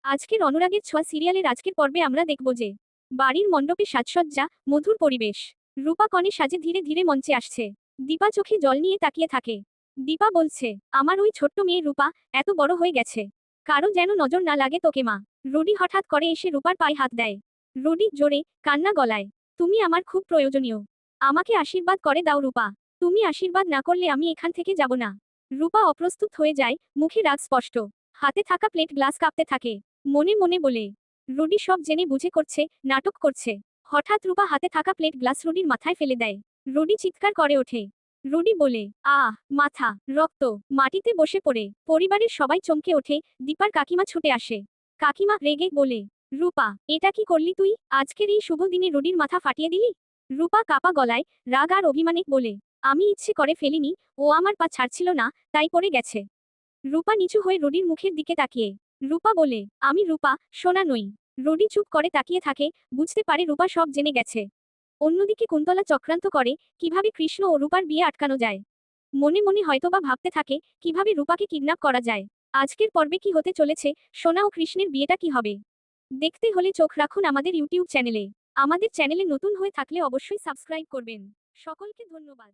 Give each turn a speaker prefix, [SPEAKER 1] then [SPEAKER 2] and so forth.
[SPEAKER 1] আজকের অনুরাগের ছোঁয়া সিরিয়ালের আজকের পর্বে আমরা দেখব যে বাড়ির মণ্ডপে সাজসজ্জা, মধুর পরিবেশ। রূপা কনে সাজে ধীরে ধীরে মঞ্চে আসছে। দীপা চোখে জল নিয়ে তাকিয়ে থাকে। দীপা বলছে, আমার ওই ছোট্ট মেয়ে রূপা এত বড় হয়ে গেছে, কারো যেন নজর না লাগে তোকে মা। রুডি হঠাৎ করে এসে রূপার পায়ে হাত দেয়। রুডি জোরে কান্না গলায়, তুমি আমার খুব প্রয়োজনীয়, আমাকে আশীর্বাদ করে দাও রূপা, তুমি আশীর্বাদ না করলে আমি এখান থেকে যাব না। রূপা অপ্রস্তুত হয়ে যায়, মুখে রাগ স্পষ্ট, হাতে থাকা প্লেট গ্লাস কাঁপতে থাকে। মনে মনে বলে, রুডি সব জেনে বুঝে করছে, নাটক করছে। হঠাৎ রূপা হাতে থাকা প্লেট গ্লাস রুডির মাথায় ফেলে দেয়। রুডি চিৎকার করে ওঠে। রুডি বলে, আহ, মাথা, রক্ত। মাটিতে বসে পড়ে পরিবারের সবাই চমকে ওঠে। দীপার কাকিমা ছুটে আসে। কাকিমা রেগে বলে, রূপা, এটা কি করলি তুই? আজকের এই শুভ দিনে রুডির মাথা ফাটিয়ে দিলি? রূপা কাপা গলায় রাগ আর অভিমানে বলে, আমি ইচ্ছে করে ফেলিনি, ও আমার পা ছাড়ছিল না, তাই পড়ে গেছে। রূপা নিচু হয়ে রুডির মুখের দিকে তাকিয়ে রূপা বলে, আমি রূপা, সোনা নই। রুডি চুপ করে তাকিয়ে থাকে, বুঝতে পারে রূপা সব জেনে গেছে। অন্যদিকে কুন্তলা চক্রান্ত করে, কিভাবে কৃষ্ণ ও রূপার বিয়ে আটকানো যায়। মনে মনে হয়তোবা ভাবতে থাকে, কিভাবে রূপাকে কিডন্যাপ করা যায়। আজকের পর্বে কি হতে চলেছে, সোনা ও কৃষ্ণের বিয়েটা কি হবে? দেখতে হলে চোখ রাখুন আমাদের ইউটিউব চ্যানেলে। আমাদের চ্যানেলে নতুন হয়ে থাকলে অবশ্যই সাবস্ক্রাইব করবেন। সকলকে ধন্যবাদ।